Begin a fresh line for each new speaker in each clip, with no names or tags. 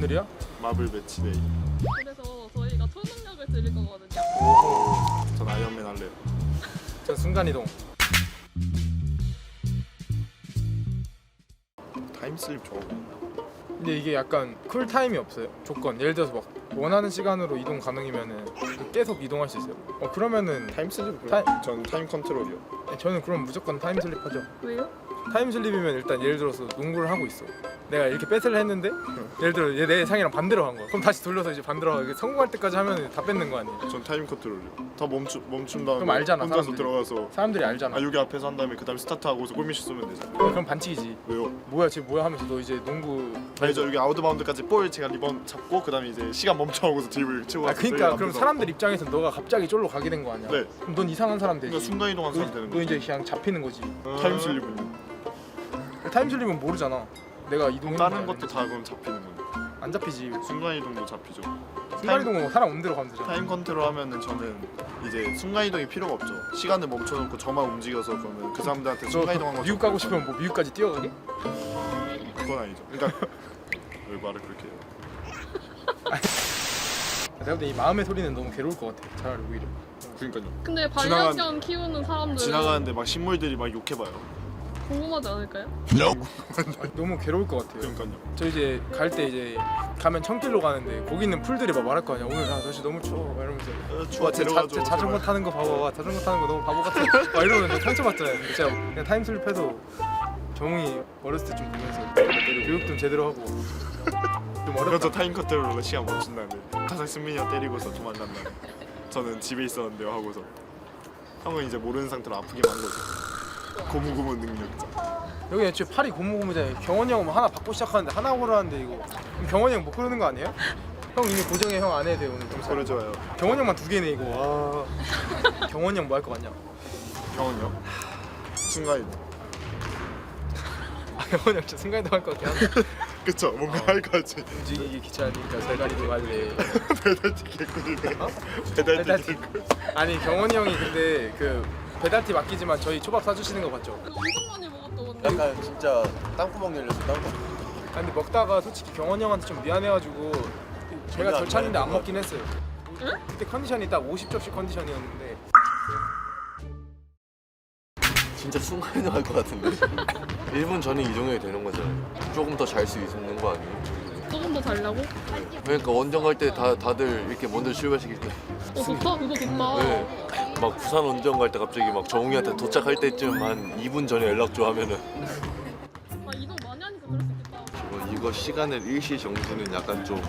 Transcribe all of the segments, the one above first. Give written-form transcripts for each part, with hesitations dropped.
오늘이야?
마블 매치데이.
그래서 저희가 초능력을 드릴 거거든요.
오호. 전 아이언맨 할래요.
전 순간이동.
타임슬립 좋아.
근데 이게 약간 쿨타임이 없어요. 조건. 예를 들어서 막 원하는 시간으로 이동 가능이면은 계속 이동할 수 있어요. 그러면은
타임슬립 전 타임 컨트롤이요.
저는 그럼 무조건 타임슬립 하죠.
왜요?
타임슬립이면 일단 예를 들어서 농구를 하고 있어. 내가 이렇게 배틀을 했는데 예를 들어 얘 내 예상이랑 반대로 간 거야. 그럼 다시 돌려서 이제 반대로 가고 성공할 때까지 하면 다 뺏는 거 아니에요?
전 타임 컨트롤이요. 다 멈춘 다음에
그럼 알잖아,
혼자서
사람들이.
들어가서
사람들이 알잖아.
여기 앞에서 한 다음에 그다음 스타트하고서 골밑슛 쏘면 되잖아.
그럼 반칙이지.
왜요?
뭐야 쟤 뭐야 하면서 너 이제 농구
아니 저 여기 아웃바운드까지 볼 제가 리번 잡고 그다음에 이제 시간 멈춰하고서 드리블 치고
그러니까 그럼 사람들 입장에서 너가 갑자기 쫄로 가게 된 거 아니야?
네.
그럼 넌 이상한 사람 되지.
그러니까 순간 이동한 사람 되는
너
거지.
이제 그냥 잡히는 거지.
타임슬립은
타임슬립은 모르잖아. 내가 이동했는지
다른 것도
아닌지.
다 그럼 잡히는 건데.
안 잡히지.
순간 이동도 잡히죠.
순간이동은 사람 없는 대로 가면 되잖아.
타임 컨트롤 하면은 저는 이제 순간 이동이 필요가 없죠. 시간을 멈춰놓고 저만 움직여서 그러면 그 사람들한테
너
순간 이동한 거
미국 가고 싶으면 뭐 미국까지 뛰어가게?
그건 아니죠. 그러니까 왜 말을 그렇게 해요?
내가 볼 때 이 마음의 소리는 너무 괴로울 것 같아. 차라리 오히려.
그러니까요.
근데 반려견 키우는 사람들은
지나가는데 막 식물들이 막 욕해봐요.
궁금하지 않을까요?
너무 괴로울 것 같아요.
그러니까요.
저 이제 갈 때 이제 가면 천길로 가는데 거기 있는 풀들이 막 말할 거 아니야. 오늘 날씨 너무 추워. 막 이러면서.
좋아 데려가줘.
자전거 타는 거 봐봐. 자전거 타는 거 너무 바보 같아. 막 이러면 상처받잖아요. 근데 제가 그냥 타임슬립해도 정웅이 어렸을 때 좀 보면서 교육 좀 제대로 하고 좀
그래서
어렵다.
타임 컨트롤로 시간 멈춘 다음에 가서 승민이 형 때리고서 도망간 다음에 저는 집에 있었는데요 하고서 형은 이제 모르는 상태로 아프기만 한 거죠. 고무고무 능력자.
여기 애초에 팔이 고무고무잖아요. 경원이 형 하나 받고 시작하는데 하나 고르는데 이거 그럼 경원이 형 못 고르는 거 아니에요? 형 이미 고정해. 형 안 해도 돼 오늘. 좀
소리 좋아요.
경원이 형만 두 개네 이거. 와. 경원이 형 뭐 할 거 같냐?
형은 형? 순간이동.
경원이 형 진짜 순간이동 할 것 같긴 한데.
그쵸? 뭔가 할 거 같지.
움직이기 귀찮으니까 세가리도 갈래.
배달티 개꿀이네.
어?
배달티 개꿀.
아니 경원이 형이 근데 그 배달티 맡기지만 저희 초밥 사주시는 거 봤죠?
엄청 많이 먹었던 건데.
약간 진짜 땅구멍 열렸어 땅구멍.
아, 근데 먹다가 솔직히 경원이 형한테 좀 미안해가지고 제가 절 찾는데 안 먹긴 했어요.
응?
그때 컨디션이 딱 50접시 컨디션이었는데
진짜 순간이동 할 것 같은데. 1분 전에 이동해야 되는 거잖아요. 조금 더 잘 수 있는 거 아니에요?
조금 더 자려고?
그러니까 원정 갈 때 다들 이렇게 먼저 출발시킬 때.
좋다 그거 좋다.
네. 막 부산 원정 갈 때 갑자기 막 정웅이한테 도착할 때쯤 한 2분 전에 연락 줘 하면은
아 이동 많이 하니까 그럴 수 있겠다.
이거 시간을 일시 정지는 약간 좀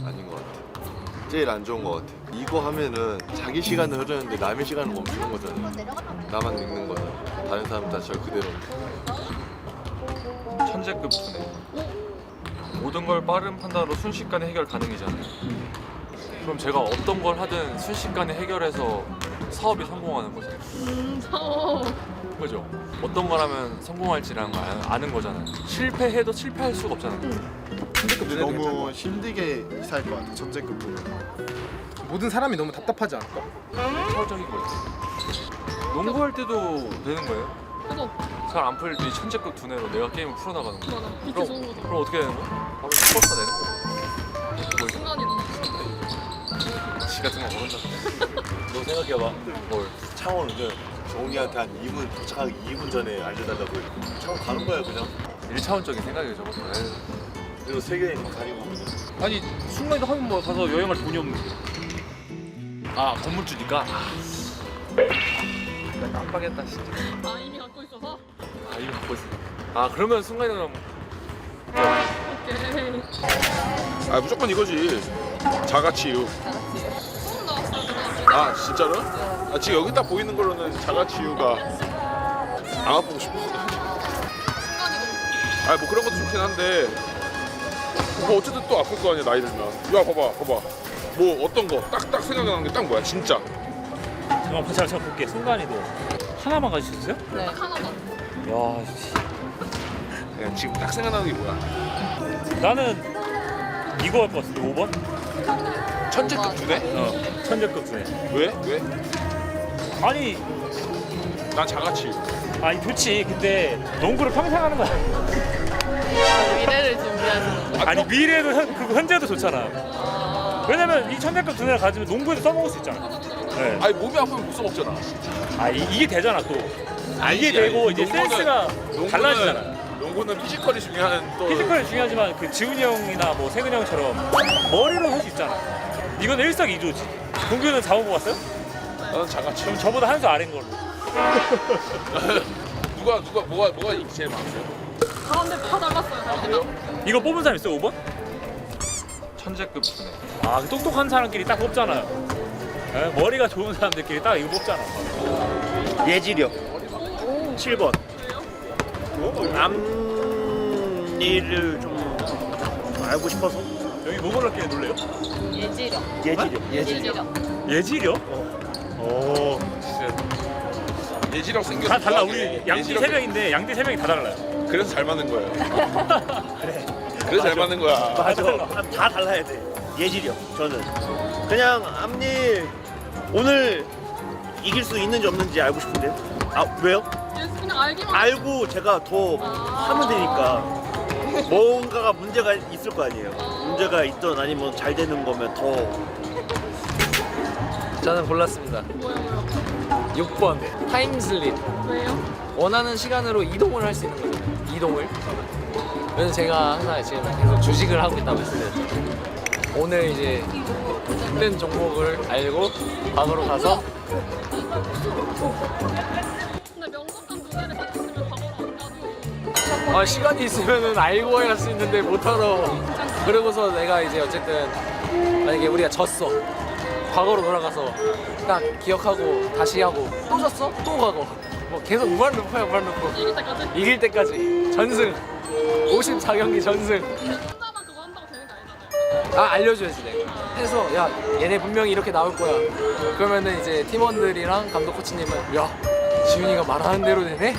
아닌 것 같아. 제일 안 좋은 것 같아. 이거 하면은 자기 시간을 흐르는데 남의 시간을 멈추는 거잖아. 나만 늙는 거야. 다른 사람 다 저 그대로.
천재급 두뇌. 모든 걸 빠른 판단으로 순식간에 해결 가능이잖아요. 그럼 제가 어떤 걸 하든 순식간에 해결해서 사업이 성공하는 거죠.
사업.
그죠? 어떤 걸 하면 성공할지라는 걸 아는 거잖아요. 실패해도 실패할 수가 없잖아요.
근데 너무 힘들게 살 것 같아. 천재급 보면.
모든 사람이 너무 답답하지 않을까?
차원적인 거예요. 농구할 때도 되는 거예요.
그거
잘 안 풀릴 때 이 천재급 두뇌로 내가 게임을 풀어나가는 거예요.
맞아. 이게 좋은 거죠.
그럼 어떻게 되는 거야? 바로 스포츠가 되는 거예요.
순간이동.
지 같은 거 모른다.
너 생각해봐. 뭘 창원 운전 정웅이한테 한 2분 도착하기 2분 전에 알려달라고 해. 창원 가는 거야 그냥.
1차원적인 생각이에요 저것도.
그리고 세계에 막 다니고 그냥.
아니 순간이동 하면 뭐 가서 여행할 돈이 없는데. 아 건물주니까. 깜빡했다 진짜.
아 이미 갖고 있어서.
아 이거 갖고 있어. 아 그러면 순간이동
오케이.
아 무조건 이거지. 자가치유.
처음 나왔어요 그거.
아 진짜로? 아 지금 여기 딱 보이는 걸로는 자가치유가 안 아프고 싶어.
순간이동.
아 뭐 그런 것도 좋긴 한데 뭐 어쨌든 또 아플 거 아니야 나이 들면. 야 봐봐. 뭐 어떤 거 딱딱 생각나는 게 딱 뭐야 진짜.
잠깐만 제가 볼게. 순간이동 하나만 가지고 있어요?
딱 하나만.
야 씨.
그냥 지금 딱 생각나는 게 뭐야?
나는 이거 할 것 같은데 5번?
천재급 두뇌?
천재급 두뇌.
왜?
아니
난 자가치유.
아니 좋지. 근데 농구를 평생 하는 거야.
미래를 준비하시는 거.
아니 미래도 그리고 현재도 좋잖아. 왜냐면 이 천대급 두뇌를 가지면 농구에도 써먹을 수 있잖아. 네.
아니 몸이 아프면 못 써먹잖아.
아 이게 되잖아 또. 이게
아니지,
되고
아니지.
이제 센스가 달라지잖아.
농구는 피지컬이 중요한 또.
피지컬이 중요하지만 그 지훈이 형이나 뭐 세근이 형처럼 머리로 할 수 있잖아. 이거는 일석이조지. 동규는 잡아보고 왔어요?
나는 장아찌.
그럼 저보다 한 수 아래인 걸로.
뭐가 제일 많으세요?
가운데 다 달랐어요. 다 달라.
이거 뽑은 사람 있어요 5번?
천재급 두뇌.
아, 그 똑똑한 사람끼리 딱 뽑잖아요. 예, 머리가 좋은 사람들끼리 딱 이거 뽑잖아.
예지력 7번. 앞니를 좀 알고 싶어서.
여기 뭐 골랐길래 놀래요?
예지력.
예지력.
예지력.
예지력? 오.
예지력 생겨.
다 달라. 우리 양띠 3명인데 양띠 3명이 다 달라요.
그래서 잘 맞는 거예요. 그래서 잘 맞는 거야.
맞아. 다 달라야 돼. 예지력. 저는 그냥 앞니 오늘 이길 수 있는지 없는지 알고 싶은데요. 아 왜요?
그냥 알기만.
알고 제가 더 하면 되니까. 뭔가가 문제가 있을 거 아니에요. 문제가 있든 아니면 잘 되는 거면 더.
저는 골랐습니다.
뭐요?
6번 타임슬립.
왜요?
원하는 시간으로 이동을 할 수 있는 거죠. 이동을. 그래서 제가 항상 지금 계속 주식을 하고 있다고 했어요. 오늘 이제 힘든 종목을 알고 과거로 가서
근데 명석한 두뇌를 같이 쓰면 과거로 안 가죠.
시간이 있으면은 알고 할 수 있는데 못하러. 그러고서 내가 이제 어쨌든 만약에 우리가 졌어. 과거로 돌아가서 딱 기억하고 다시 하고 또 졌어? 또 가고 뭐 계속 무한루프야 무한루프.
이길 때까지.
이길 때까지 전승 54경기 전승.
혼자만 그거 한다고 되는 게 아니잖아요.
알려줘야지 내가 해서 야 얘네 분명히 이렇게 나올 거야. 그러면은 이제 팀원들이랑 감독 코치님은 야 지훈이가 말하는 대로 되네.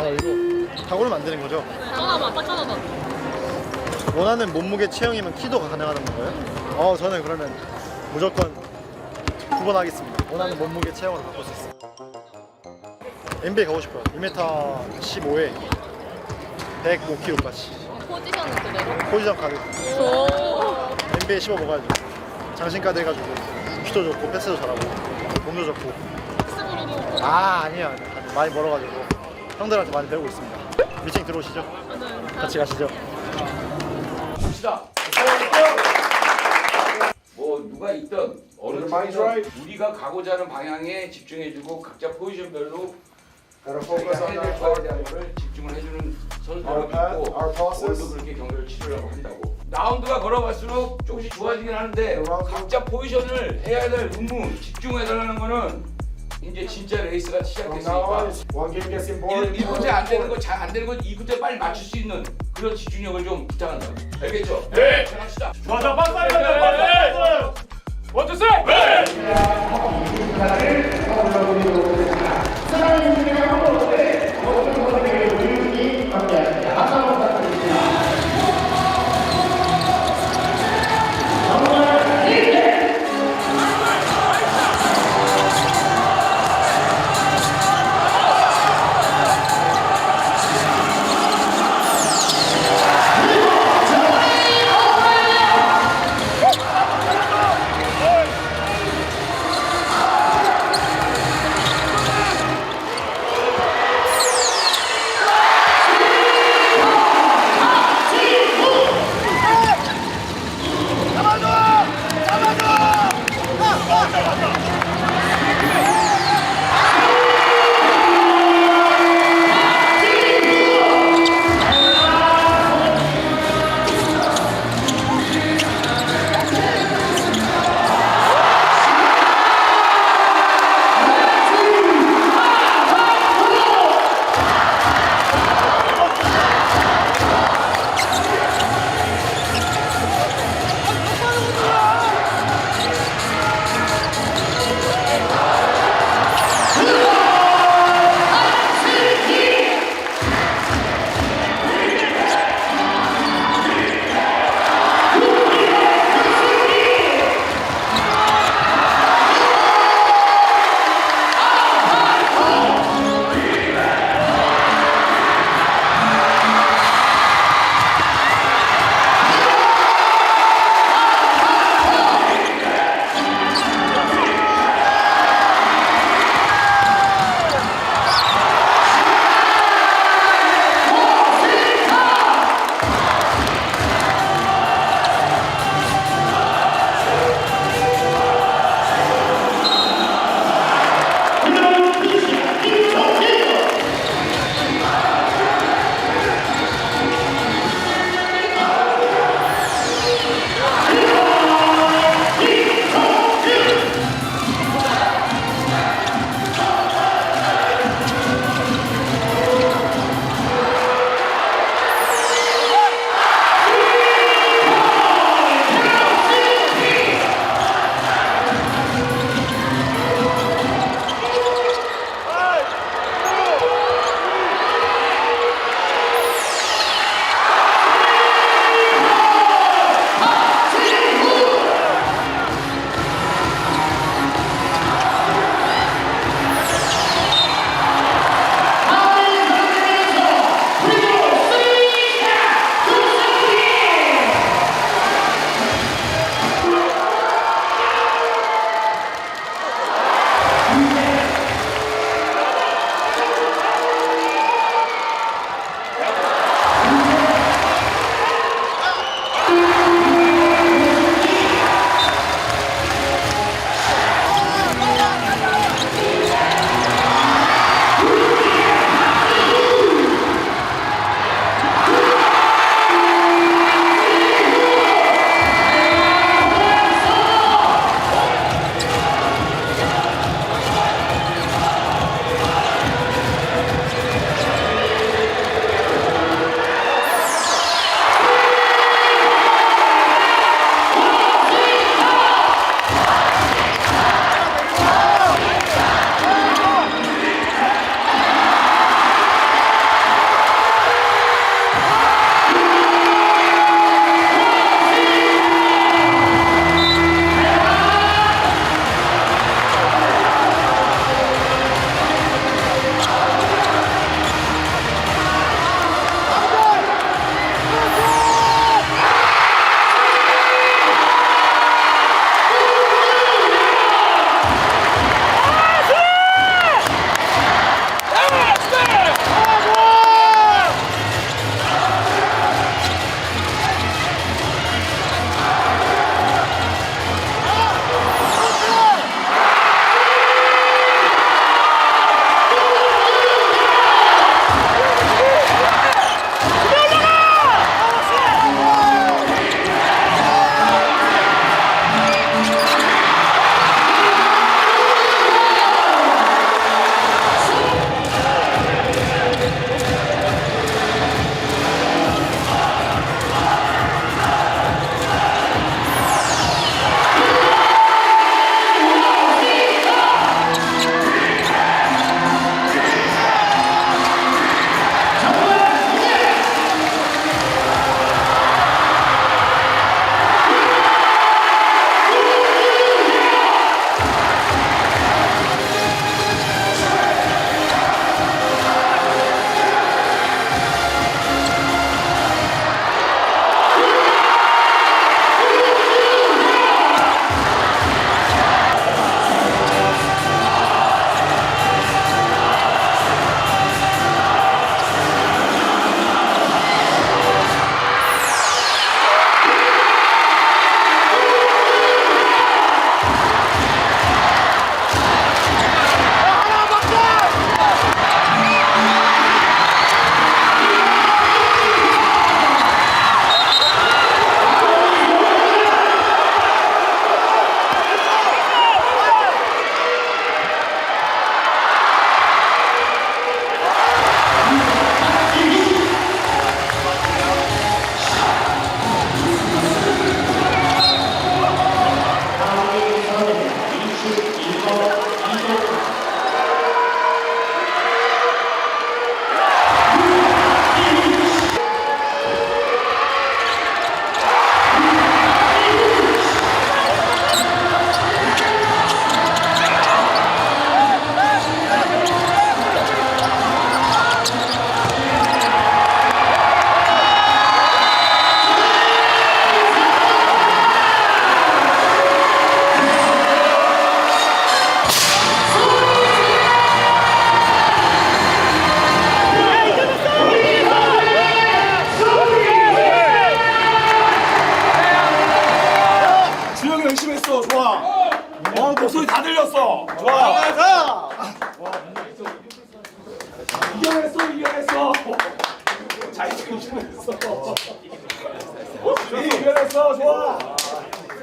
이거 사고를 만드는 거죠.
하나만 딱 하나만.
원하는 몸무게 체형이면 키도 가능하다는 거예요? 저는 그러면 무조건 9번 하겠습니다. 원하는 몸무게 체형으로 바꿀 수 있어요. NBA 가고 싶어요. 2m 15에 105kg까지.
포지션은 그대로.
포지션 카드.
오.
NBA 15 먹어야죠. 장신 카드 해가지고 슛도 좋고 패스도 잘하고 몸도 좋고.
스스로도.
아니야. 많이 멀어가지고 형들한테 많이 배우고 있습니다. 미팅 들어오시죠? 같이 가시죠.
뭐 누가 있던 어느 팀이든 우리가 가고자 하는 방향에 집중해주고 각자 포지션별로 해야 될 거에 대한 거를 집중을 해주는 선수들을 믿고 오늘도 그렇게 경기를 치르려고 한다고. 라운드가 걸어갈수록 조금씩 좋아지긴 하는데 각자 포지션을 해야 될 의무 집중해달라는 거는 이제 진짜 레이스가 시작됐으니까 1군째 안 되는 거 잘 안 되는 거 2군째 빨리 맞출 수 있는 그런 집중력을 좀 부탁한다. 알겠죠? 네. 합시다.
좋아 빨리. 원투 쓰리.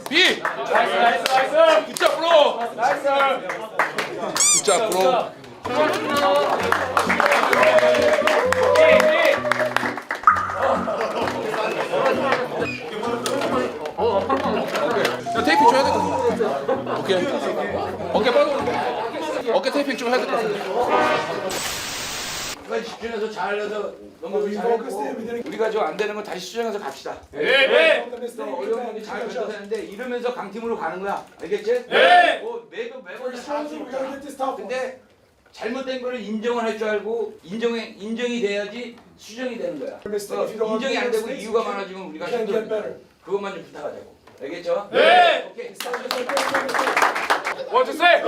B. 나이스. 굿잡 프로. 굿잡 프로. 야, 테이핑 좀 해야 될 것 같아. 오케이. 어깨 빠져. 어깨 테이핑 좀 해야 될 것 같아.
우리가 집중해서 잘해서 너무 잘했고 우리가 좀 안 되는 건 다시 수정해서 갑시다.
네.
또 어려운 건잘 결정되는데 이러면서 강팀으로 가는 거야. 알겠지? 네. 매번 잘하니까. 근데 잘못된 거를 인정을 할 줄 알고 인정이 돼야지 수정이 되는 거야. 인정이 안 되고 이유가 많아지면 우리가 힘들어. 그것만 좀 부탁하자고. 알겠죠? 네. 오케이.
원투 셋.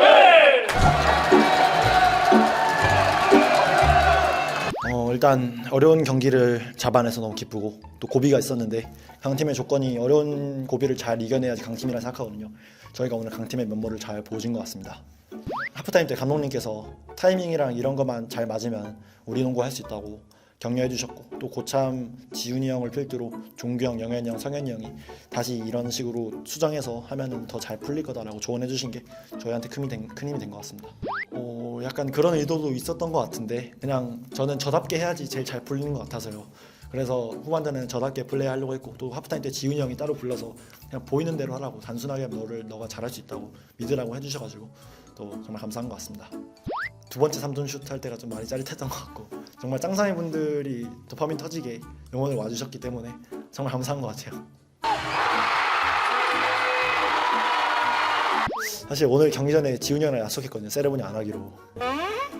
일단 어려운 경기를 잡아내서 너무 기쁘고 또 고비가 있었는데 강팀의 조건이 어려운 고비를 잘 이겨내야지 강팀이라 생각하거든요. 저희가 오늘 강팀의 면모를 잘 보여준 것 같습니다. 하프타임 때 감독님께서 타이밍이랑 이런 것만 잘 맞으면 우리 농구 할 수 있다고 격려해 주셨고 또 고참 지훈이 형을 필두로 종규 형, 영현이 형, 성현이 형이 다시 이런 식으로 수정해서 하면은 더 잘 풀릴 거다라고 조언해 주신 게 저희한테 큰 힘이 된 것 같습니다. 약간 그런 의도도 있었던 것 같은데 그냥 저는 저답게 해야지 제일 잘 풀리는 것 같아서요. 그래서 후반전에는 저답게 플레이하려고 했고 또 하프타임 때 지훈이 형이 따로 불러서 그냥 보이는 대로 하라고 단순하게 너가 잘할 수 있다고 믿으라고 해주셔가지고 또 정말 감사한 것 같습니다. 두 번째 3점 슛 할 때가 좀 많이 짜릿했던 것 같고 정말 짱상이 분들이 도파민 터지게 응원을 와주셨기 때문에 정말 감사한 것 같아요. 사실 오늘 경기 전에 지훈이 형이랑 약속했거든요. 세레머니 안 하기로.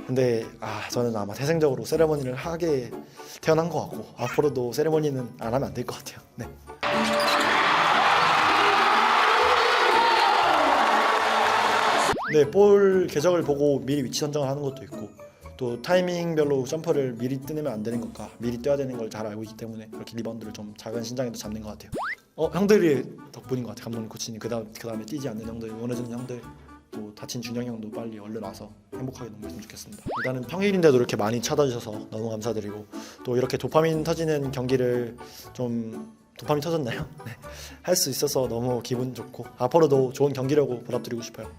근데 저는 아마 태생적으로 세레머니를 하게 태어난 것 같고 앞으로도 세레머니는 안 하면 안 될 것 같아요. 네. 네, 볼 궤적을 보고 미리 위치 선정을 하는 것도 있고 또 타이밍별로 점퍼를 미리 뜨내면 안 되는 것과 미리 뛰어야 되는 걸 잘 알고 있기 때문에 그렇게 리바운드를 좀 작은 신장에도 잡는 것 같아요. 형들이 덕분인 것 같아요. 감독님, 코치님, 그다음에 뛰지 않는 형들, 응원해주는 형들, 또 다친 준영 형도 빨리 얼른 와서 행복하게 넘겼으면 좋겠습니다. 일단은 평일인데도 이렇게 많이 찾아주셔서 너무 감사드리고 또 이렇게 도파민 터지는 경기를 좀 도파민 터졌나요? 네. 할 수 있어서 너무 기분 좋고 앞으로도 좋은 경기력으로 보답드리고 싶어요.